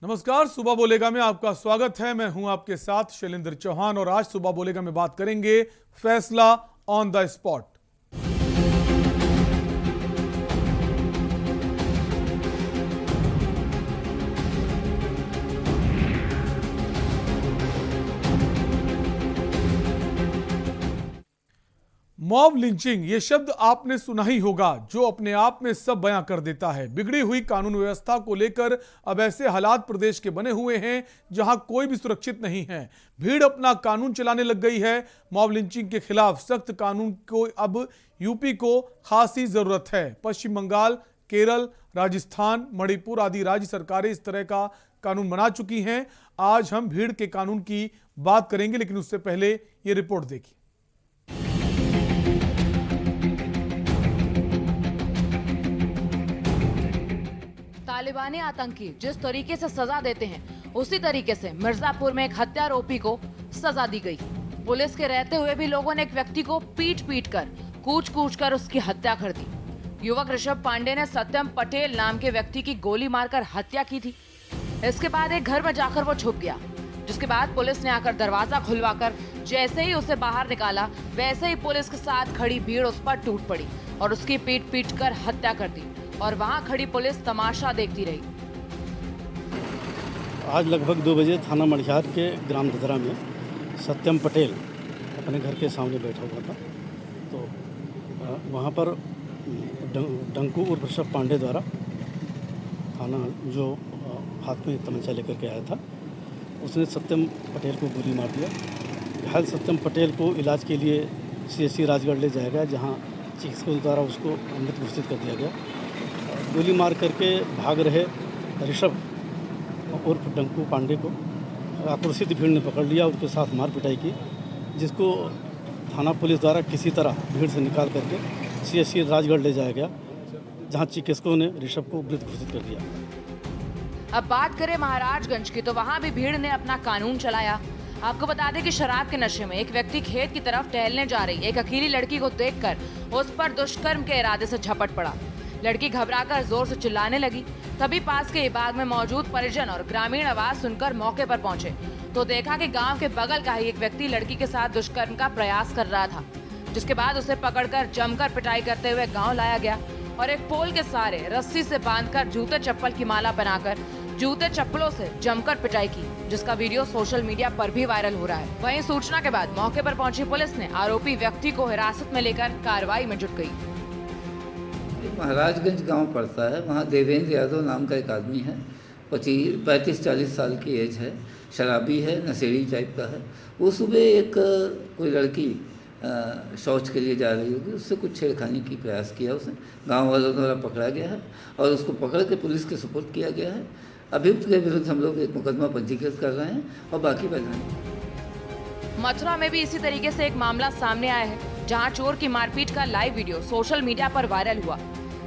नमस्कार, सुबह बोलेगा में आपका स्वागत है। मैं हूं आपके साथ शैलेंद्र चौहान और आज सुबह बोलेगा में बात करेंगे फैसला on the spot. Mob lynching ये शब्द आपने सुना ही होगा, जो अपने आप में सब बयां कर देता है। बिगड़ी हुई कानून व्यवस्था को लेकर अब ऐसे हालात प्रदेश के बने हुए हैं जहां कोई भी सुरक्षित नहीं है। भीड़ अपना कानून चलाने लग गई है। मॉब लिंचिंग के खिलाफ सख्त कानून को अब यूपी को खासी जरूरत है। पश्चिम बंगाल, केरल, राजस्थान, मणिपुर आदि राज्य सरकारें इस तरह का कानून बना चुकी हैं। आज हम भीड़ के कानून की बात करेंगे, लेकिन उससे पहले ये रिपोर्ट देखिए। तालिबानी आतंकी जिस तरीके से सजा देते हैं, उसी तरीके से मिर्जापुर में एक हत्यारोपी को सजा दी गई। पुलिस के रहते हुए भी लोगों ने एक व्यक्ति को पीट कर, कूच कर उसकी हत्या कर दी। युवक ऋषभ पांडे ने सत्यम पटेल नाम के व्यक्ति की गोली मारकर हत्या की थी। इसके बाद एक घर में जाकर वो छुप गया, जिसके बाद पुलिस ने आकर दरवाजा खुलवाकर जैसे ही उसे बाहर निकाला, वैसे ही पुलिस के साथ खड़ी भीड़ उस पर टूट पड़ी और उसकी पीट कर हत्या कर दी और वहां खड़ी पुलिस तमाशा देखती रही। आज लगभग 2 बजे थाना मड़िहार के ग्राम ददरा में सत्यम पटेल अपने घर के सामने बैठा हुआ था। तो वहाँ पर डंकू उर्फ ऋषभ पांडे द्वारा थाना जो हाथ में तमंचा लेकर के आया था, उसने सत्यम पटेल को गोली मार दिया। घायल सत्यम पटेल को इलाज के लिए CSC राजगढ़ ले जाया गया, जहाँ चिकित्सकों द्वारा उसको मृत घोषित कर दिया गया। गोली मार करके भाग रहे ऋषभ उर्फ डंकू पांडे को आक्रोशित भीड़ ने पकड़ लिया, उसके साथ मार पिटाई की, जिसको थाना पुलिस द्वारा किसी तरह भीड़ से निकाल करके CSC राजगढ़ ले जाया गया, जहां चिकित्सकों ने ऋषभ को मृत घोषित कर दिया। अब बात करें महाराजगंज की, तो वहां भी भीड़ ने अपना कानून चलाया। आपको बता दें कि शराब के नशे में एक व्यक्ति खेत की तरफ टहलने जा रही एक अकेली लड़की को देखकर उस पर दुष्कर्म के इरादे से झपट पड़ा। लड़की घबराकर जोर से चिल्लाने लगी। तभी पास के बाग में मौजूद परिजन और ग्रामीण आवाज सुनकर मौके पर पहुंचे तो देखा कि गांव के बगल का ही एक व्यक्ति लड़की के साथ दुष्कर्म का प्रयास कर रहा था, जिसके बाद उसे पकड़कर जमकर पिटाई करते हुए गांव लाया गया और एक पोल के सहारे रस्सी से बांधकर जूते चप्पल की माला बनाकर जूते चप्पलों से जमकर पिटाई की, जिसका वीडियो सोशल मीडिया पर भी वायरल हो रहा है। वहीं सूचना के बाद मौके पर पहुंची पुलिस ने आरोपी व्यक्ति को हिरासत में लेकर कार्रवाई में जुट गई। महाराजगंज गांव पड़ता है, वहाँ देवेंद्र यादव नाम का एक आदमी है, 35-40 साल की एज है, शराबी है, नशेड़ी टाइप का है। वो सुबह एक कोई लड़की शौच के लिए जा रही होगी, उससे कुछ छेड़खानी की प्रयास किया, उसने गांव वालों द्वारा पकड़ा गया है और उसको पकड़ के पुलिस के सुपुर्द किया गया है। अभियुक्त के विरुद्ध हम लोग एक मुकदमा पंजीकृत कर रहे हैं और बाकी बढ़ाएंगे। मथुरा में भी इसी तरीके से एक मामला सामने आया है, जहां चोर की मारपीट का लाइव वीडियो सोशल मीडिया पर वायरल हुआ।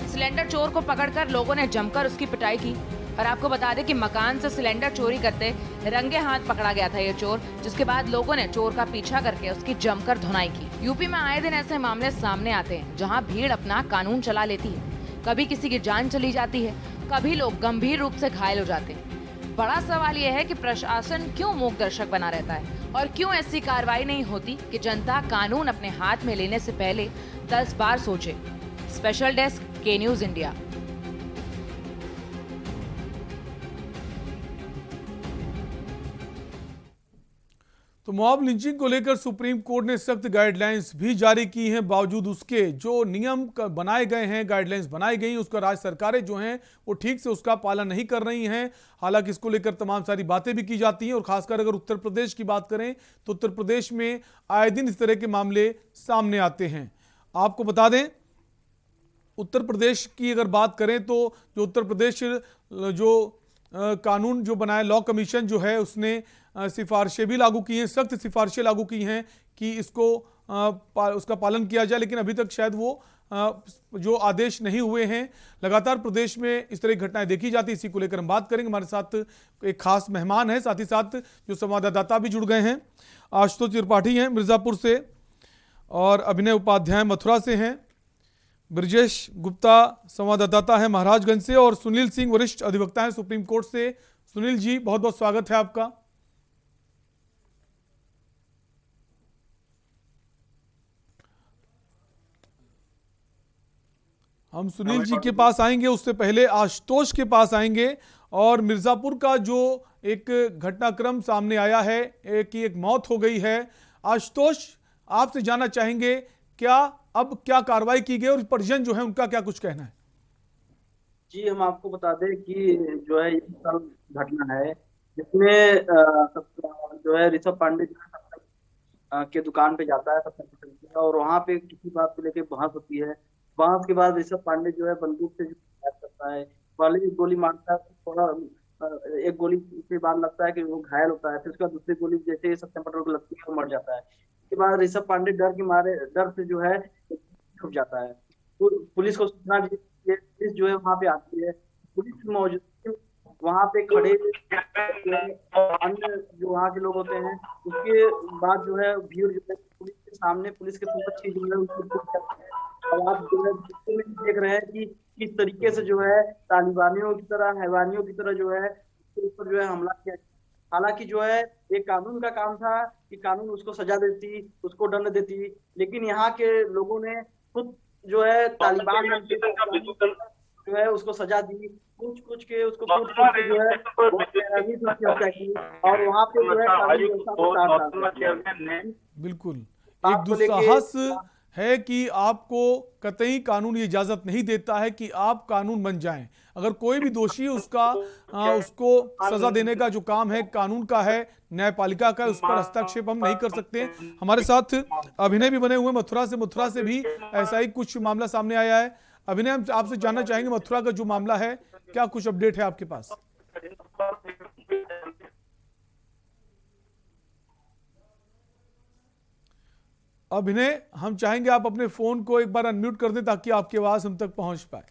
सिलेंडर चोर को पकड़कर लोगों ने जमकर उसकी पिटाई की और आपको बता दें कि मकान से सिलेंडर चोरी करते रंगे हाथ पकड़ा गया था ये चोर, जिसके बाद लोगों ने चोर का पीछा करके उसकी जमकर धुनाई की। यूपी में आए दिन ऐसे मामले सामने आते हैं जहां भीड़ अपना कानून चला लेती है। कभी किसी की जान चली जाती है, कभी लोग गंभीर रूप से घायल हो जाते हैं। बड़ा सवाल यह है कि प्रशासन क्यों मूक दर्शक बना रहता है और क्यों ऐसी कार्रवाई नहीं होती कि जनता कानून अपने हाथ में लेने से पहले 10 बार सोचे। स्पेशल डेस्क, के न्यूज इंडिया। तो मॉब लिंचिंग को लेकर सुप्रीम कोर्ट ने सख्त गाइडलाइंस भी जारी की हैं। बावजूद उसके जो नियम बनाए गए हैं, गाइडलाइंस बनाई गई, उसका राज्य सरकारें जो हैं वो ठीक से उसका पालन नहीं कर रही हैं। हालांकि इसको लेकर तमाम सारी बातें भी की जाती हैं और खासकर अगर उत्तर प्रदेश की बात करें तो उत्तर प्रदेश में आए दिन इस तरह के मामले सामने आते हैं। आपको बता दें, उत्तर प्रदेश की अगर बात करें तो जो उत्तर प्रदेश जो कानून जो बनाया, लॉ कमीशन जो है, उसने सिफारिशें भी लागू की हैं, सख्त सिफारिशें लागू की हैं कि इसको उसका पालन किया जाए, लेकिन अभी तक शायद वो जो आदेश नहीं हुए हैं। लगातार प्रदेश में इस तरह की घटनाएं देखी जाती, इसी को लेकर हम बात करेंगे। हमारे साथ एक खास मेहमान है, साथ ही साथ जो संवाददाता भी जुड़ गए हैं। आशुतोष त्रिपाठी हैं मिर्जापुर से और अभिनय उपाध्याय मथुरा से हैं। ब्रजेश गुप्ता संवाददाता है महाराजगंज से और सुनील सिंह वरिष्ठ अधिवक्ता हैं सुप्रीम कोर्ट से। सुनील जी, बहुत बहुत स्वागत है आपका। हम सुनील जी के पास आएंगे, उससे पहले आशुतोष के पास आएंगे। और मिर्जापुर का जो एक घटनाक्रम सामने आया है कि एक मौत हो गई है, आशुतोष आपसे जानना चाहेंगे क्या अब क्या कार्रवाई की गई और परिजन जो है उनका क्या कुछ कहना है? जी, हम आपको बता दें कि जो है ये कल घटना है जिसमें जो है ऋषभ पांडे जो है के दुकान पे जाता है सत्तर पटेल के, और वहाँ पे किसी बात को लेके बहस होती है। बहस के बाद ऋषभ पांडे जो है बंदूक से जो फायर करता है, पहले एक गोली मारता है, थोड़ा एक गोली के बाद लगता है कि वो घायल होता है, फिर उसके बाद दूसरी गोली जैसे ही सत्यम पटेल को लगती है वो मर जाता है। उसके बाद ऋषभ पांडे डर से जो है छुप जाता है। पुलिस को सूचना दी, पुलिस जो है वहाँ पे आती है, पुलिस मौजूद वहाँ पे खड़े और अन्य जो वहाँ के लोग होते हैं, उसके बाद जो है भीड़ जो है पुलिस के सामने, पुलिस के समक्ष जो है उनको कुछ करते हैं। और आप जो है दृश्य में देख रहे हैं कि किस तरीके से जो है तालिबानियों की तरह, हैवानियों की तरह जो है उसके ऊपर जो है हमला किया। हालांकि जो है एक कानून का काम था कि कानून उसको सजा देती, उसको दंड देती, लेकिन यहाँ के लोगों ने खुद जो है तालिबान जो है उसको सजा दी, कुछ के उसको कूट के जो है हत्या की, और वहाँ पे जो है कानून व्यवस्था बिल्कुल, एक आपको लेके दुस्साहस है कि आपको कतई कानून ये इजाजत नहीं देता है कि आप कानून बन जाएं। अगर कोई भी दोषी है उसको सजा देने का जो काम है कानून का है, न्यायपालिका का, उस पर हस्तक्षेप हम नहीं कर सकते। हमारे साथ अभिनय भी बने हुए मथुरा से भी ऐसा ही कुछ मामला सामने आया है। अभिनय, हम आपसे जानना चाहेंगे मथुरा का जो मामला है, क्या कुछ अपडेट है आपके पास? अभिनय, हम चाहेंगे आप अपने फोन को एक बार अनम्यूट कर दें ताकि आपकी आवाज हम तक पहुंच पाए।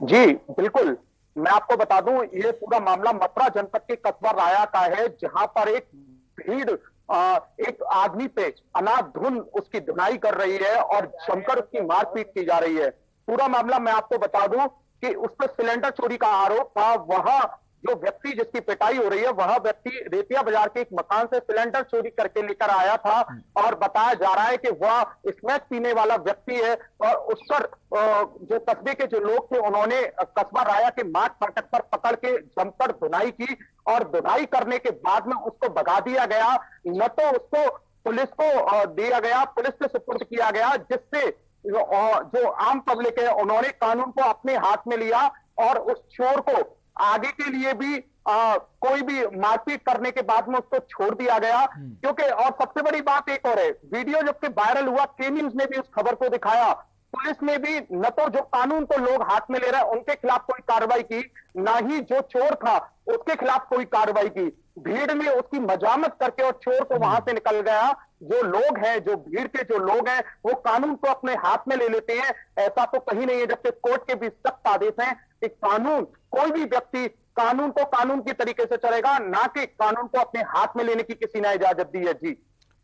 जी बिल्कुल, मैं आपको बता दूं ये पूरा मामला मथुरा जनपद के कस्बा राया का है, जहां पर एक भीड़ एक आदमी पे अनाधुन उसकी धुनाई कर रही है और जमकर उसकी मारपीट की जा रही है। पूरा मामला मैं आपको बता दूं कि उस पर सिलेंडर चोरी का आरोप था। वह जो व्यक्ति जिसकी पिटाई हो रही है, वह व्यक्ति रेतिया बाजार के एक मकान से सिलेंडर चोरी करके लेकर आया था, और बताया जा रहा है कि वह स्मैक पीने वाला व्यक्ति है। और उस पर जो कस्बे के जो लोग थे उन्होंने कस्बा राया के मार्ग फाटक पर पकड़ के जमकर धुनाई की, और धुनाई करने के बाद में उसको भगा दिया गया, न तो उसको पुलिस को दिया गया, पुलिस के सुपुर्द किया गया, जिससे जो आम पब्लिक है उन्होंने कानून को अपने हाथ में लिया और उस चोर को आगे के लिए भी कोई भी मारपीट करने के बाद में उसको छोड़ दिया गया। क्योंकि और सबसे बड़ी बात एक और है, वीडियो जबकि वायरल हुआ, के न्यूज ने भी उस खबर को दिखाया, पुलिस ने भी न तो जो कानून को लोग हाथ में ले रहे हैं उनके खिलाफ कोई कार्रवाई की, ना ही जो चोर था उसके खिलाफ कोई कार्रवाई की। भीड़ में उसकी मजामत करके और चोर को वहां से निकल गया। जो लोग हैं, जो भीड़ के जो लोग हैं, वो कानून को अपने हाथ में ले लेते हैं, ऐसा तो कहीं नहीं है, जबकि कोर्ट के भी सख्त आदेश हैं कि कानून, कोई भी व्यक्ति कानून को कानून की तरीके से चलेगा, ना कि कानून को अपने हाथ में लेने की किसी ने इजाजत दी है। जी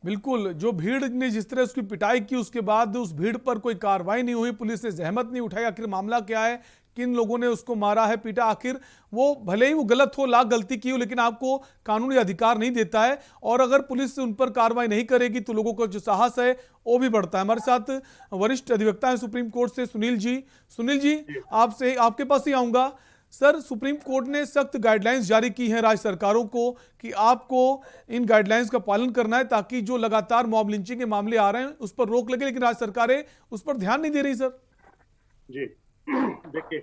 बिल्कुल, जो भीड़ ने जिस तरह उसकी पिटाई की, उसके बाद उस भीड़ पर कोई कार्रवाई नहीं हुई, पुलिस ने जहमत नहीं उठाई, आखिर मामला क्या है, किन लोगों ने उसको मारा है, पीटा, आखिर वो भले ही वो गलत हो, लाख गलती की हो, लेकिन आपको कानूनी अधिकार नहीं देता है। और अगर पुलिस उन पर कार्रवाई नहीं करेगी तो लोगों का जो साहस है वो भी बढ़ता है। हमारे साथ वरिष्ठ अधिवक्ता है सुप्रीम कोर्ट से सुनील जी, आपसे आपके पास ही आऊंगा। सर, सुप्रीम कोर्ट ने सख्त गाइडलाइंस जारी की हैं राज्य सरकारों को कि आपको इन गाइडलाइंस का पालन करना है ताकि जो लगातार मॉब लिंचिंग के मामले आ रहे हैं उस पर रोक लगे, लेकिन राज्य सरकारें उस पर ध्यान नहीं दे रही। सर जी देखिए,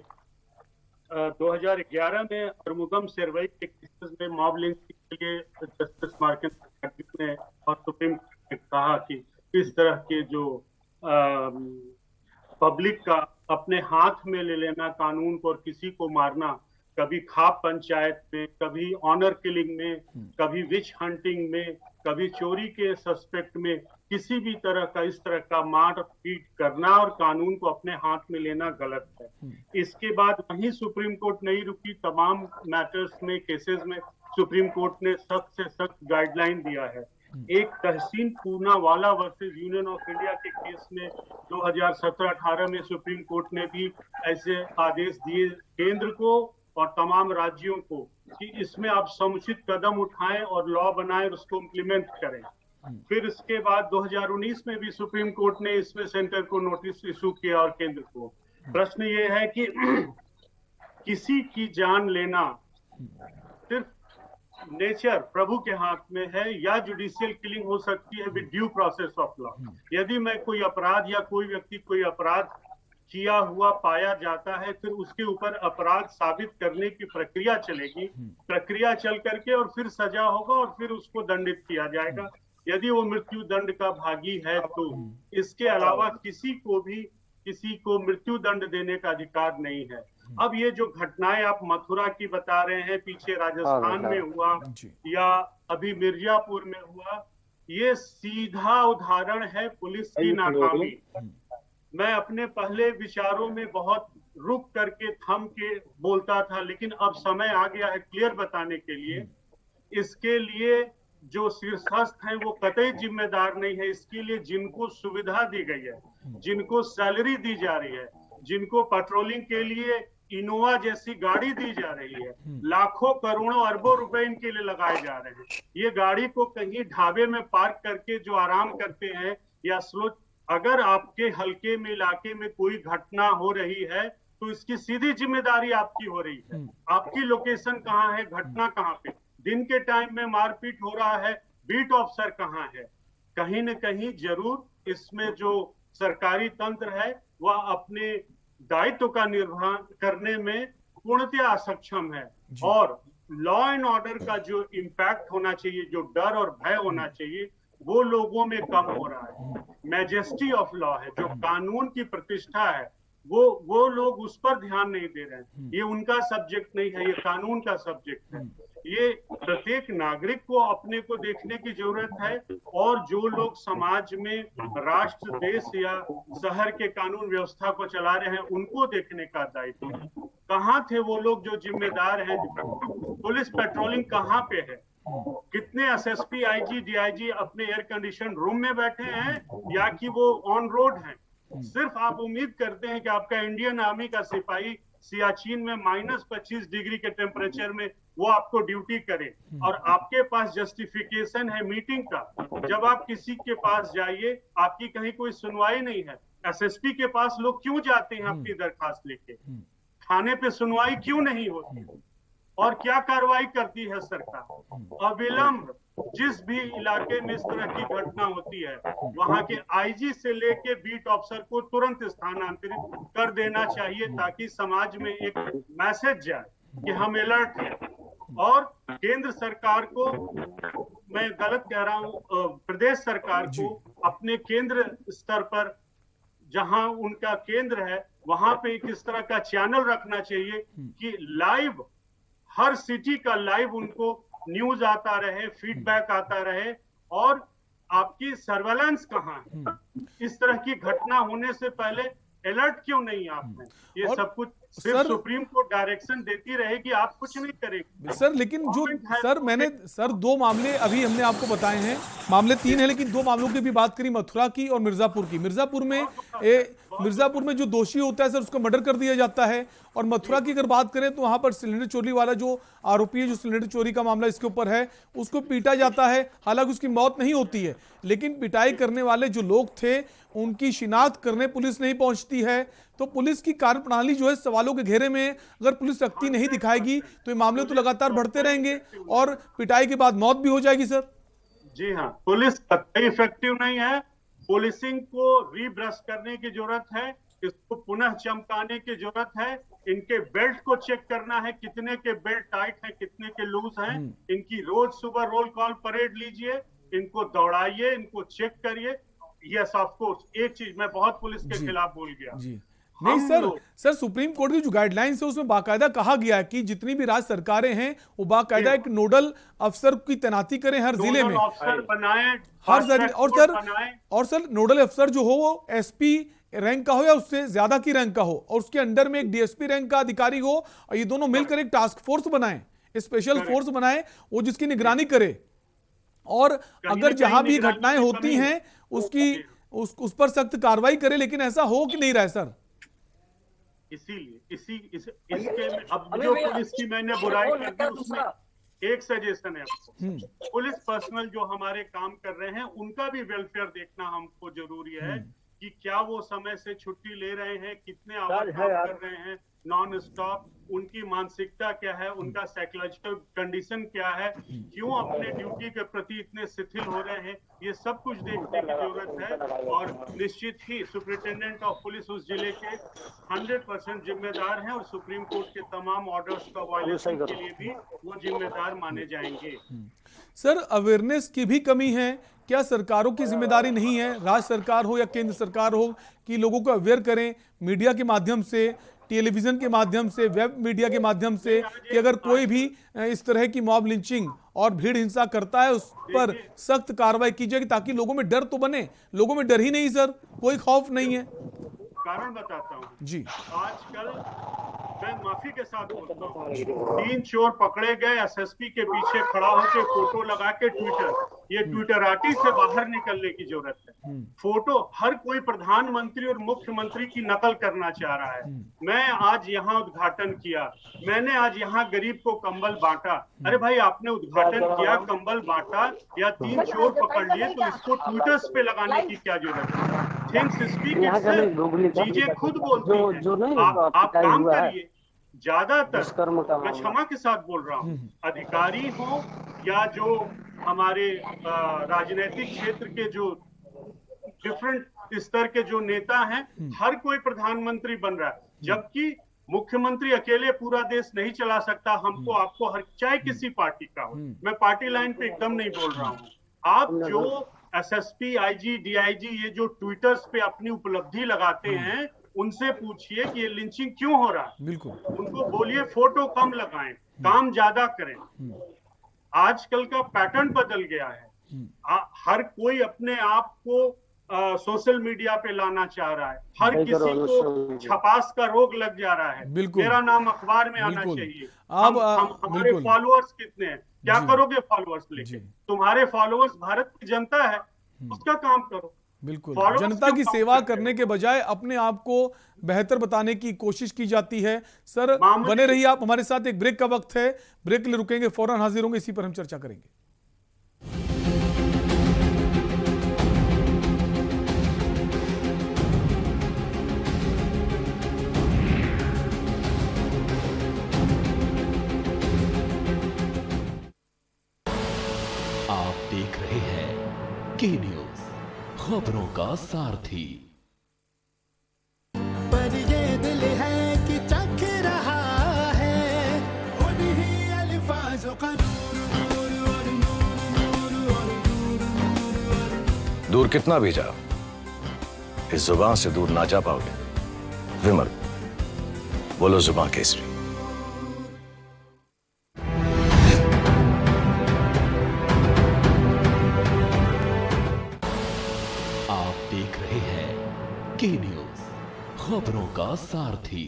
2011 में अरमुगम सेरवई के केसेस में मॉब लिंचिंग के लिए जस्टिस मार्कन ने और सुप्रीम कोर्ट ने कहा कि इस तरह के जो पब्लिक का अपने हाथ में ले लेना कानून को और किसी को मारना, कभी खाप पंचायत में, कभी ऑनर किलिंग में, कभी विच हंटिंग में, कभी चोरी के सस्पेक्ट में, किसी भी तरह का इस तरह का मार पीट करना और कानून को अपने हाथ में लेना गलत है। इसके बाद वहीं सुप्रीम कोर्ट नहीं रुकी, तमाम मैटर्स में, केसेस में सुप्रीम कोर्ट ने सख्त से सख्त गाइडलाइन दिया है। एक Tehseen Poonawalla versus union of India के केस में 2017-18 में सुप्रीम कोर्ट ने भी ऐसे आदेश दिए केंद्र को और तमाम राज्यों को कि इसमें आप समुचित कदम उठाएं और लॉ बनाएं और उसको इम्प्लीमेंट करें। फिर इसके बाद 2019 में भी सुप्रीम कोर्ट ने इसमें सेंटर को नोटिस इशू किया और केंद्र को। प्रश्न ये है कि किसी की जान लेना सिर्फ नेचर प्रभु के हाथ में है या जुडिशियल किलिंग हो सकती है with due process of law. यदि मैं कोई अपराध या कोई व्यक्ति कोई अपराध किया हुआ पाया जाता है, फिर उसके ऊपर अपराध साबित करने की प्रक्रिया चलेगी, प्रक्रिया चल करके और फिर सजा होगा और फिर उसको दंडित किया जाएगा यदि वो मृत्यु दंड का भागी है तो। इसके अलावा किसी को मृत्यु दंड देने का अधिकार नहीं है। अब ये जो घटनाएं आप मथुरा की बता रहे हैं, पीछे राजस्थान में हुआ या अभी मिर्जापुर में हुआ, ये सीधा उदाहरण है पुलिस की नाकामी। मैं अपने पहले विचारों में बहुत रुक करके थम के बोलता था, लेकिन अब समय आ गया है क्लियर बताने के लिए। इसके लिए जो शीर्षस्थ हैं वो कतई जिम्मेदार नहीं है। इसके लिए जिनको सुविधा दी गई है, जिनको सैलरी दी जा रही है, जिनको पेट्रोलिंग के लिए इनोवा जैसी गाड़ी दी जा रही है, लाखों करोड़ों अरबों रुपए इनके लिए लगाए जा रहे हैं। ये गाड़ी को कहीं ढाबे में पार्क करके जो आराम करते हैं या स्लो, अगर आपके हल्के में इलाके में कोई घटना हो रही है तो इसकी सीधी जिम्मेदारी आपकी हो रही है। आपकी लोकेशन कहाँ है, घटना कहाँ पे, दिन के टाइम में मारपीट हो रहा है, बीट ऑफिसर कहाँ है। कहीं न कहीं जरूर इसमें जो सरकारी तंत्र है वह अपने दायित्व का निर्वहन करने में पूर्णतया असक्षम है और लॉ एंड ऑर्डर का जो इम्पैक्ट होना चाहिए, जो डर और भय होना चाहिए, वो लोगों में कम हो रहा है। मैजेस्टी ऑफ लॉ है, जो कानून की प्रतिष्ठा है, वो लोग उस पर ध्यान नहीं दे रहे हैं। ये उनका सब्जेक्ट नहीं है, ये कानून का सब्जेक्ट है। ये प्रत्येक नागरिक को अपने को देखने की जरूरत है और जो लोग समाज में राष्ट्र, देश या शहर के कानून व्यवस्था को चला रहे हैं उनको देखने का दायित्व है। कहाँ थे वो लोग जो जिम्मेदार हैं? पुलिस पेट्रोलिंग कहाँ पे है? कितने एसएसपी, आईजी, डीआईजी अपने एयर कंडीशन रूम में बैठे हैं या कि वो ऑन रोड हैं? सिर्फ आप उम्मीद करते हैं कि आपका इंडियन आर्मी का सिपाही सियाचिन में -25 डिग्री के टेम्परेचर में वो आपको ड्यूटी करे और आपके पास जस्टिफिकेशन है मीटिंग का। जब आप किसी के पास जाइए, आपकी कहीं कोई सुनवाई नहीं है। एसएसपी के पास लोग क्यों जाते हैं अपनी दरखास्त लेके? थाने पे सुनवाई क्यों नहीं होती? और क्या कार्रवाई करती है सरकार? अविलंब जिस भी इलाके में इस तरह की घटना होती है, वहां के आईजी से लेके बीट ऑफिसर को तुरंत स्थानांतरित कर देना चाहिए ताकि समाज में एक मैसेज जाए कि हम अलर्ट हैं। और केंद्र सरकार को, मैं गलत कह रहा हूं, प्रदेश सरकार को अपने केंद्र स्तर पर जहां उनका केंद्र है वहां पे किस तरह का चैनल रखना चाहिए कि लाइव, हर सिटी का लाइव उनको न्यूज आता रहे, फीडबैक आता रहे और आपकी सर्वेलेंस कहाँ है। इस तरह की घटना होने से पहले अलर्ट क्यों नहीं आपने? ये सब कुछ सिर्फ सुप्रीम कोर्ट डायरेक्शन देती रहेगी, आप कुछ नहीं करेंगे सर। लेकिन जो सर दो मामले अभी हमने आपको बताए हैं, मामले 3 हैं, लेकिन 2 मामलों की भी बात करी, मथुरा की और मिर्जापुर की। मिर्जापुर में जो दोषी होता है सर उसको मर्डर कर दिया जाता है, और मथुरा की अगर बात करें तो वहां पर सिलेंडर चोरी वाला जो आरोपी है, जो सिलेंडर चोरी का मामला इसके ऊपर है, उसको पीटा जाता है। हालांकि उसकी मौत नहीं होती है, लेकिन पिटाई करने वाले जो लोग थे उनकी शिनाख्त करने पुलिस नहीं पहुंचती है। तो पुलिस की कार्यप्रणाली जो है सवालों के घेरे में, अगर पुलिस सख्ती नहीं दिखाएगी तो ये मामले तो लगातार बढ़ते रहेंगे और पिटाई के बाद मौत भी हो जाएगी सर। जी हाँ, पुलिस इफेक्टिव नहीं है। पुलिसिंग को रीब्रश करने की जरूरत है, इसको पुनः चमकाने की जरूरत है। इनके बेल्ट को चेक करना है, कितने के बेल्ट टाइट है, कितने के लूज हैं। इनकी रोज सुबह रोल कॉल परेड लीजिए, इनको दौड़ाइए, इनको चेक करिए। यस ऑफ कोर्स, एक चीज मैं बहुत पुलिस के खिलाफ बोल गया। नहीं सर सुप्रीम कोर्ट की जो गाइडलाइंस है उसमें बाकायदा कहा गया है कि जितनी भी राज्य सरकारें हैं वो बाकायदा एक नोडल अफसर की तैनाती करें हर जिले में, और सर नोडल अफसर जो हो वो एसपी रैंक का हो या उससे ज्यादा की रैंक का हो, और उसके अंडर में एक डीएसपी रैंक का अधिकारी हो, और ये दोनों मिलकर एक टास्क फोर्स बनाएं, स्पेशल फोर्स बनाएं, वो जिसकी निगरानी करे। और अगर जहां भी घटनाएं होती हैं उसकी उस पर सख्त कार्रवाई करे। लेकिन ऐसा हो कि नहीं रहा है सर? इसीलिए इसके में अब जो पुलिस की मैंने बुराई कर दी उसमें एक सजेशन है आपको, पुलिस पर्सनल जो हमारे काम कर रहे हैं उनका भी वेलफेयर देखना हमको जरूरी है कि क्या वो समय से छुट्टी ले रहे हैं, कितने आवर काम कर रहे हैं नॉन स्टॉप, उनकी मानसिकता क्या है, उनका साइकोलॉजिकल कंडीशन क्या है, क्यों अपने ड्यूटी के प्रति इतने शिथिल हो रहे हैं, ये सब कुछ देखने की जरूरत है। और निश्चित ही सुपरिटेंडेंट ऑफ पुलिस उस जिले के 100% जिम्मेदार हैं और सुप्रीम कोर्ट के तमाम ऑर्डर्स का वायलेशन के लिए भी वो जिम्मेदार माने जाएंगे। सर, अवेयरनेस की भी कमी है क्या? सरकारों की जिम्मेदारी नहीं है, राज्य सरकार हो या केंद्र सरकार हो, कि लोगों को अवेयर करें मीडिया के माध्यम से, टेलीविजन के माध्यम से, वेब मीडिया के माध्यम से, कि अगर कोई भी इस तरह की मॉब लिंचिंग और भीड़ हिंसा करता है उस पर सख्त कार्रवाई की जाएगी, ताकि लोगों में डर तो बने। लोगों में डर ही नहीं सर, कोई खौफ नहीं है। कारण बताता हूँ जी। आजकल मैं माफी के साथ बोलता हूँ, 3 चोर पकड़े गए, एसएसपी के पीछे खड़ा होकर फोटो लगा के ट्विटर, ये ट्विटराटी से बाहर निकलने की जरूरत है। फोटो हर कोई प्रधानमंत्री और मुख्यमंत्री की नकल करना चाह रहा है। मैं आज यहाँ उद्घाटन किया, मैंने आज यहाँ गरीब को कंबल बांटा। अरे भाई, आपने उद्घाटन किया, कंबल बांटा या 3 चोर पकड़ लिए, तो इसको ट्विटर्स पे लगाने की क्या जरूरत है? थिंग्स स्पीक इटसेल्फ, चीजें खुद बोलती हैं। आप काम करिए। ज्यादातर मैं क्षमा के साथ बोल रहा हूँ, अधिकारी हो या जो हमारे राजनीतिक क्षेत्र के जो डिफरेंट स्तर के जो नेता हैं, हर कोई प्रधानमंत्री बन रहा है, जबकि मुख्यमंत्री अकेले पूरा देश नहीं चला सकता। हमको आपको हर, चाहे किसी पार्टी का हो, मैं पार्टी लाइन पे एकदम नहीं बोल रहा हूँ। आप जो एसएसपी, आईजी, डीआईजी ये जो ट्विटर्स पे अपनी उपलब्धि लगाते हैं, उनसे पूछिए कि ये लिंचिंग क्यों हो रहा है। बिल्कुल। उनको बोलिए फोटो कम लगाएं, काम ज्यादा करें। आजकल का पैटर्न बदल गया है। हर कोई अपने आप को सोशल मीडिया पे लाना चाह रहा है। हर किसी को छपास का रोग लग जा रहा है। मेरा नाम अखबार में आना चाहिए। हमारे फॉलोअर्स कितने हैं, क्या करोगे फॉलोअर्स लेके? तुम्हारे फॉलोअर्स भारत की जनता है, उसका काम करो। बिल्कुल, जनता की सेवा करने के बजाय अपने आप को बेहतर बताने की कोशिश की जाती है। सर, बने रहिए आप हमारे साथ, एक ब्रेक का वक्त है, ब्रेक के लिए रुकेंगे, फौरन हाजिर होंगे, इसी पर हम चर्चा करेंगे। आप देख रहे हैं के न्यूज, खबरों का सारथी। पर ये दिल है कि चख रहा है उन्हीं अल्फाज़ों का दूर कितना भी जाओ, इस जुबान से दूर ना जा पाओगे। विमल, बोलो जुबान केसरी। के न्यूज, खबरों का सारथी।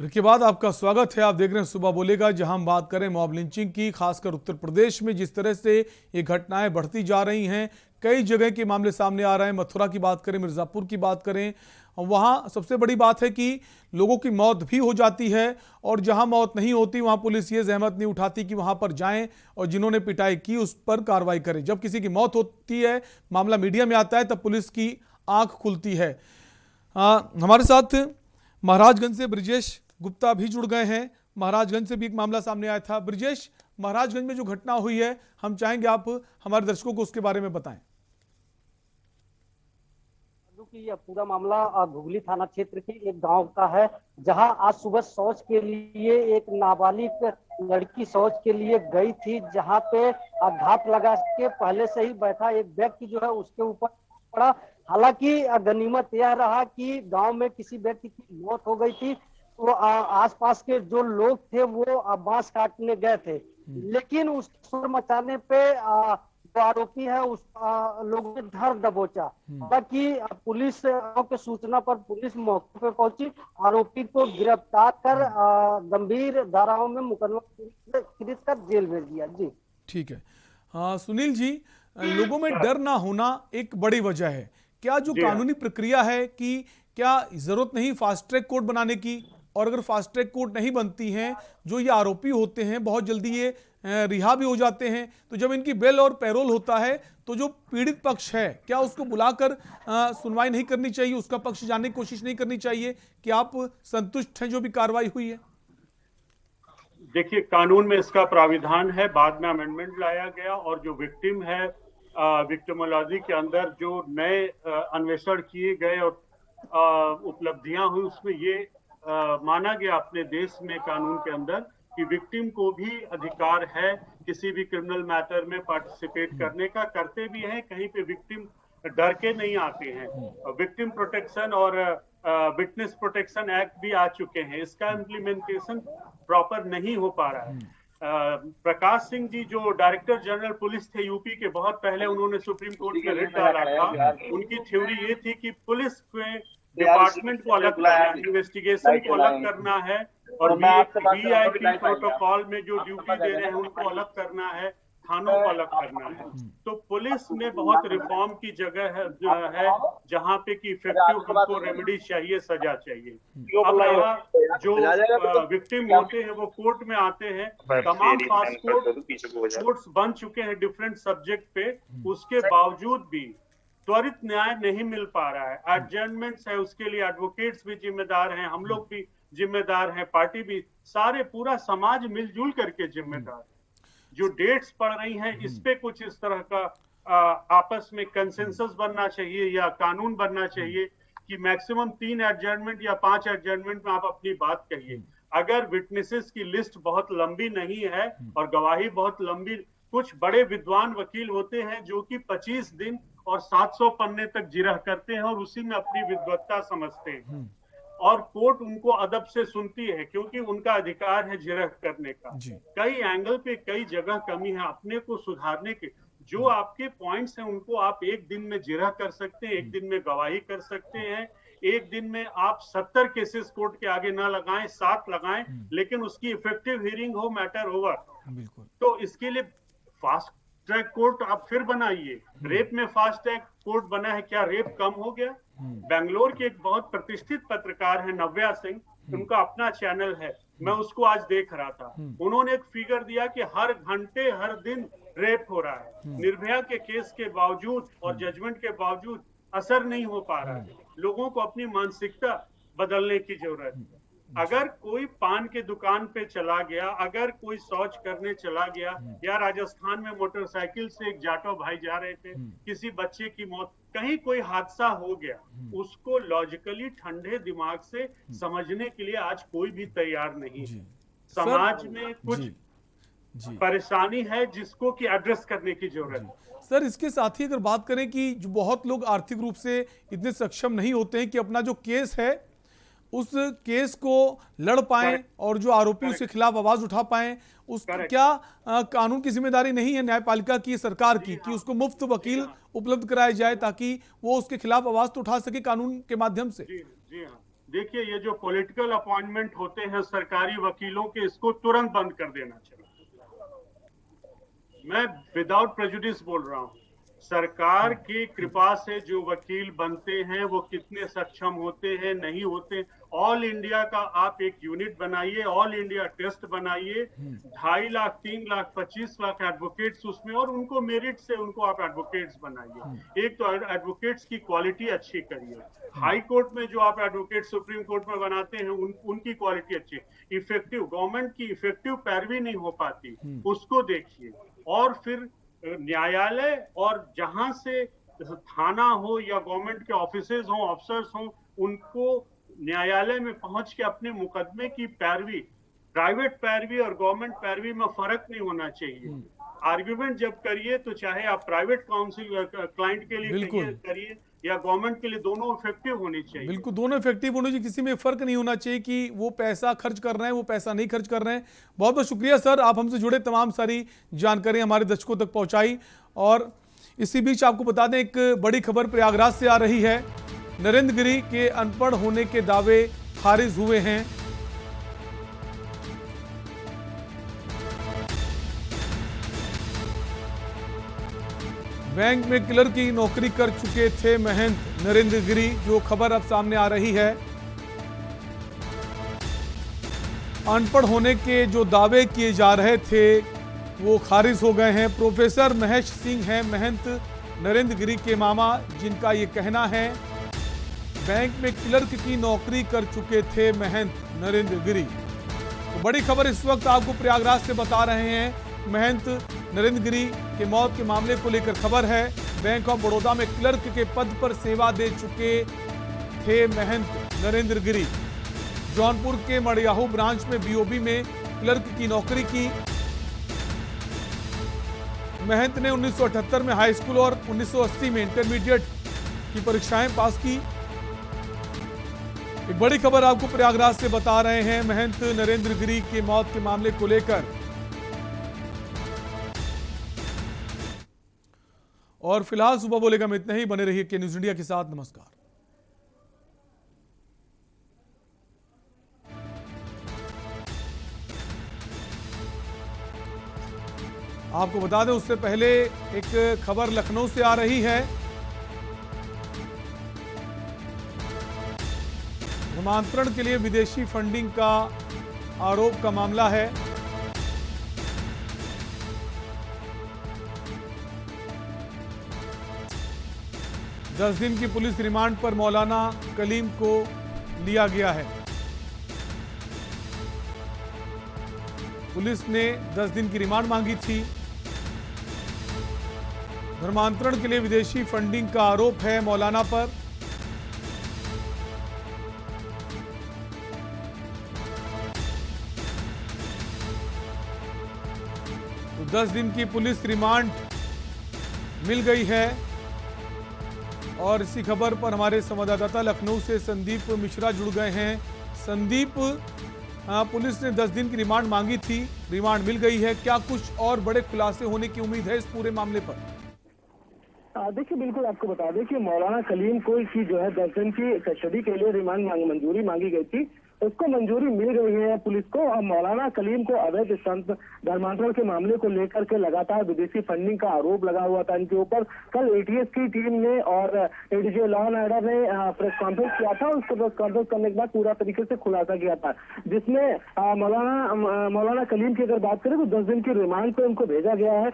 के बाद आपका स्वागत है। आप देख रहे हैं सुबह बोलेगा, जहां हम बात करें मॉब लिंचिंग की, खासकर उत्तर प्रदेश में जिस तरह से ये घटनाएं बढ़ती जा रही हैं। कई जगह के मामले सामने आ रहे हैं। मथुरा की बात करें, मिर्जापुर की बात करें, वहां सबसे बड़ी बात है कि लोगों की मौत भी हो जाती है, और जहां मौत नहीं होती वहां पुलिस ये जहमत नहीं उठाती कि वहां पर जाएं और जिन्होंने पिटाई की उस पर कार्रवाई करें। जब किसी की मौत होती है, मामला मीडिया में आता है, तब पुलिस की आंख खुलती है। हमारे साथ महाराजगंज से ब्रिजेश गुप्ता भी जुड़ गए हैं। महाराजगंज से भी एक मामला सामने आया था। ब्रिजेश, महाराजगंज में जो घटना हुई है, हम चाहेंगे आप हमारे दर्शकों को उसके बारे में बताएं। कि यह पूरा मामला घुगली थाना क्षेत्र के एक गांव का है, जहां आज सुबह शौच के लिए एक नाबालिग लड़की शौच के लिए गई थी, जहां पे घात लगा के पहले से ही बैठा एक व्यक्ति जो है उसके ऊपर पड़ा। हालांकि गनीमत यह रहा कि गांव में किसी व्यक्ति की मौत हो गई थी, तो आसपास के जो लोग थे वो बांस काटने गए थे, लेकिन उस शोर मचाने पे जो आरोपी है उस लोगों ने धर दबोचा। हालांकि पुलिस के सूचना पर पुलिस मौके पर पहुंची, आरोपी को गिरफ्तार कर गंभीर धाराओं में मुकदमा खरीद कर जेल भेज दिया। जी ठीक है। सुनील जी, लोगों में डर ना होना एक बड़ी वजह है। क्या जो कानूनी प्रक्रिया है कि क्या जरूरत नहीं फास्ट ट्रैक कोर्ट बनाने की, और अगर फास्ट ट्रैक कोर्ट नहीं बनती हैं, जो ये आरोपी होते हैं बहुत जल्दी ये रिहा भी हो जाते हैं, तो जब इनकी बेल और पैरोल होता है तो जो पीड़ित पक्ष है क्या उसको बुलाकर सुनवाई नहीं करनी चाहिए, उसका पक्ष जानने की कोशिश नहीं करनी चाहिए कि आप संतुष्ट हैं जो भी कार्रवाई हुई है? देखिए, कानून में इसका प्राविधान है, बाद में अमेंडमेंट लाया गया, और जो विक्टिम है विक्टिमोलॉजी के अंदर जो नए अन्वेषण किए गए और उपलब्धियां हुई, उसमें ये माना गया अपने देश में कानून के अंदर कि विक्टिम को भी अधिकार है किसी भी क्रिमिनल मैटर में पार्टिसिपेट करने का, करते भी हैं। कहीं पे विक्टिम डर के नहीं आते हैं। विक्टिम प्रोटेक्शन और विटनेस प्रोटेक्शन एक्ट भी आ चुके हैं, इसका इम्प्लीमेंटेशन प्रॉपर नहीं हो पा रहा है। प्रकाश सिंह जी जो डायरेक्टर जनरल पुलिस थे यूपी के, बहुत पहले उन्होंने सुप्रीम कोर्ट में रिट डाला था। उनकी थ्योरी ये थी कि पुलिस के डिपार्टमेंट को अलग करना है, इन्वेस्टिगेशन को अलग करना है, और वीआईपी प्रोटोकॉल में जो ड्यूटी दे रहे हैं उनको अलग करना है, थानों को अलग करना है। तो पुलिस में बहुत रिफॉर्म की जगह है जहाँ पे कि इफेक्टिव हमको रेमेडी चाहिए, सजा चाहिए। अब जो विक्टिम होते हैं वो कोर्ट में आते हैं, तमाम फास्ट कोर्ट्स बन चुके हैं डिफरेंट सब्जेक्ट पे, उसके बावजूद भी त्वरित न्याय नहीं मिल पा रहा है। एडजर्नमेंट्स है, उसके लिए एडवोकेट्स भी जिम्मेदार हैं, हम लोग भी जिम्मेदार हैं, पार्टी भी, सारे पूरा समाज मिलजुल करके जिम्मेदार है। जो डेट्स पड़ रही हैं इस पे कुछ इस तरह का आपस में कंसेंसस बनना चाहिए या कानून बनना चाहिए कि मैक्सिमम 3 एडजर्नमेंट या 5 एडजर्नमेंट में आप अपनी बात कहिए। अगर विटनेसेस की लिस्ट बहुत लंबी नहीं है और गवाही बहुत लंबी, कुछ बड़े विद्वान वकील होते हैं जो कि 25 दिन और 700 पन्ने तक जिरह करते हैं और उसी में अपनी विद्वत्ता समझते हैं, और कोर्ट उनको अदब से सुनती है क्योंकि उनका अधिकार है जिरह करने का। कई एंगल पे कई जगह कमी है, अपने को सुधारने के जो आपके पॉइंट्स हैं उनको आप एक दिन में जिरह कर सकते हैं, एक दिन में गवाही कर सकते हैं, एक दिन में आप 70 केसेस कोर्ट के आगे ना लगाएं, 7 लगाएं, लेकिन उसकी इफेक्टिव हियरिंग हो, मैटर ओवर। तो इसके लिए फास्ट ट्रैक कोर्ट आप फिर बनाइए। रेप में फास्ट ट्रैक कोर्ट बना है, क्या रेप कम हो गया? बेंगलोर के एक बहुत प्रतिष्ठित पत्रकार है नव्या सिंह, उनका अपना चैनल है, मैं उसको आज देख रहा था। उन्होंने एक फिगर दिया कि हर घंटे हर दिन रेप हो रहा है। निर्भया के केस के बावजूद और जजमेंट के बावजूद असर नहीं हो पा रहा है। लोगों को अपनी मानसिकता बदलने की जरूरत है। अगर कोई पान के दुकान पे चला गया, अगर कोई शौच करने चला गया, या राजस्थान में मोटरसाइकिल से एक जाटो भाई जा रहे थे, किसी बच्चे की मौत, कहीं कोई हादसा हो गया, उसको लॉजिकली ठंडे दिमाग से समझने के लिए आज कोई भी तैयार नहीं है। समाज में कुछ परेशानी है जिसको कि एड्रेस करने की जरूरत है। सर, इसके साथ ही अगर बात करें कि जो बहुत लोग आर्थिक रूप से इतने सक्षम नहीं होते हैं कि अपना जो केस है उस केस को लड़ पाएं और जो आरोपी उसके खिलाफ आवाज उठा पाएं, उस क्या कानून की जिम्मेदारी नहीं है न्यायपालिका की, सरकार की, कि उसको मुफ्त वकील उपलब्ध कराया जाए ताकि वो उसके खिलाफ आवाज तो उठा सके कानून के माध्यम से? जी हाँ, देखिए ये जो पॉलिटिकल अपॉइंटमेंट होते हैं सरकारी वकीलों के, इसको तुरंत बंद कर देना चाहिए। मैं विदाउट प्रेजुडिस बोल रहा हूँ। सरकार की कृपा से जो वकील बनते हैं वो कितने सक्षम होते हैं, नहीं होते, ऑल इंडिया का आप एक यूनिट बनाइए, ऑल इंडिया टेस्ट बनाइए, 2.5 लाख 3 लाख 25 लाख एडवोकेट्स उसमें, और उनको मेरिट से उनको आप एडवोकेट्स बनाइए। एक तो एडवोकेट्स की क्वालिटी अच्छी करिए। हाई कोर्ट में जो आप एडवोकेट सुप्रीम कोर्ट में बनाते हैं उनकी क्वालिटी अच्छी, इफेक्टिव, गवर्नमेंट की इफेक्टिव पैरवी नहीं हो पाती, उसको देखिए। और फिर न्यायालय और जहां से थाना हो या गवर्नमेंट के ऑफिसेज हो, अफसर्स हो, उनको न्यायालय में पहुंच के अपने मुकदमे की पैरवी, प्राइवेट पैरवी और गवर्नमेंट पैरवी में फर्क नहीं होना चाहिए। आर्ग्यूमेंट जब करिए तो चाहे आप प्राइवेट काउंसिल क्लाइंट के लिए करिए, या गवर्नमेंट के लिए दोनों इफेक्टिव होनी चाहिए। बिल्कुल, दोनों इफेक्टिव होने चाहिए, किसी में फर्क नहीं होना चाहिए कि वो पैसा खर्च कर रहे हैं, वो पैसा नहीं खर्च कर रहे हैं। बहुत बहुत शुक्रिया सर, आप हमसे जुड़े, तमाम सारी जानकारी हमारे दर्शकों तक पहुंचाई। और इसी बीच आपको बता दें, एक बड़ी खबर प्रयागराज से आ रही है। नरेंद्र गिरी के अनपढ़ होने के दावे खारिज हुए हैं। बैंक में क्लर्क की नौकरी कर चुके थे महंत नरेंद्र गिरी, जो खबर अब सामने आ रही है। अनपढ़ होने के जो दावे किए जा रहे थे वो खारिज हो गए हैं। प्रोफेसर महेश सिंह हैं महंत नरेंद्र गिरी के मामा, जिनका ये कहना है बैंक में क्लर्क की नौकरी कर चुके थे महंत नरेंद्र गिरी। तो बड़ी खबर इस वक्त आपको प्रयागराज से बता रहे हैं। महंत नरेंद्र गिरी के मौत के मामले को लेकर खबर है। बैंक ऑफ बड़ौदा में क्लर्क के पद पर सेवा दे चुके थे महंत नरेंद्र गिरी। जौनपुर के मड़ियाहू ब्रांच में बीओबी में क्लर्क की नौकरी की। महंत ने 1978 में हाई स्कूल और 1980 में इंटरमीडिएट की परीक्षाएं पास की। एक बड़ी खबर आपको प्रयागराज से बता रहे हैं महंत नरेंद्र गिरी की मौत के मामले को लेकर। और फिलहाल सुबह बोलेगा में इतना ही। बने रहिए के न्यूज इंडिया के साथ। नमस्कार। आपको बता दें, उससे पहले एक खबर लखनऊ से आ रही है। धर्मांतरण के लिए विदेशी फंडिंग का आरोप का मामला है। दस दिन की पुलिस रिमांड पर मौलाना कलीम को लिया गया है। पुलिस ने 10 दिन की रिमांड मांगी थी। धर्मांतरण के लिए विदेशी फंडिंग का आरोप है मौलाना पर। तो 10 दिन की पुलिस रिमांड मिल गई है। और इसी खबर पर हमारे संवाददाता लखनऊ से संदीप मिश्रा जुड़ गए हैं। संदीप, पुलिस ने 10 दिन की रिमांड मांगी थी, रिमांड मिल गई है, क्या कुछ और बड़े खुलासे होने की उम्मीद है इस पूरे मामले पर? देखिए, बिल्कुल आपको बता दें कि मौलाना कलीम को की जो है 10 दिन की कस्टडी के लिए रिमांड मंजूरी मांगी गई थी। उसको मंजूरी मिल गई है पुलिस को। और मौलाना कलीम को अवैध संत धर्मांतरण के मामले को लेकर के लगातार विदेशी फंडिंग का आरोप लगा हुआ था इनके ऊपर। कल एटीएस की टीम ने और एडीजे लॉ एंड ऑर्डर ने प्रेस कॉन्फ्रेंस किया था। उसको प्रेस कॉन्फ्रेंस करने के बाद पूरा तरीके से खुलासा किया था, जिसमें मौलाना कलीम की अगर बात करें तो 10 दिन की रिमांड पे उनको भेजा गया है।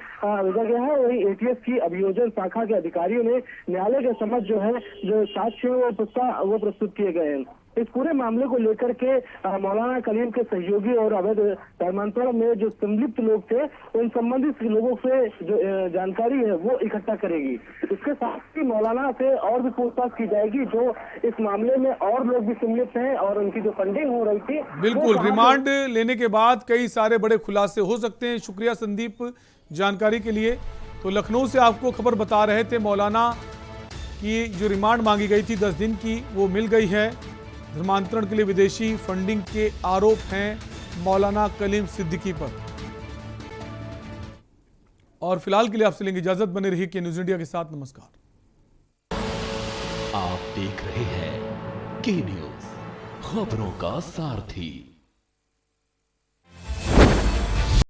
वही एटीएस की अभियोजन शाखा के अधिकारियों ने न्यायालय के समक्ष जो है जो साक्ष्य वो प्रस्तुत किए गए हैं। इस पूरे मामले को लेकर के मौलाना कलीम के सहयोगी और अवैध धर्मांतरण में जो संलिप्त लोग थे, उन संबंधित लोगों से जो जानकारी है वो इकट्ठा करेगी। इसके साथ ही मौलाना से और भी पूछताछ की जाएगी, जो इस मामले में और लोग भी संलिप्त हैं और उनकी जो फंडिंग हो रही थी। बिल्कुल, रिमांड लेने के बाद कई सारे बड़े खुलासे हो सकते हैं। शुक्रिया संदीप जानकारी के लिए। तो लखनऊ से आपको खबर बता रहे थे, मौलाना की जो रिमांड मांगी गई थी 10 दिन की, वो मिल गई है। धर्मांतरण के लिए विदेशी फंडिंग के आरोप हैं मौलाना कलीम सिद्दीकी पर। और फिलहाल के लिए आपसे लेंगे इजाजत। बने रहिए के न्यूज इंडिया के साथ। नमस्कार। आप देख रहे हैं के न्यूज, खबरों का सारथी।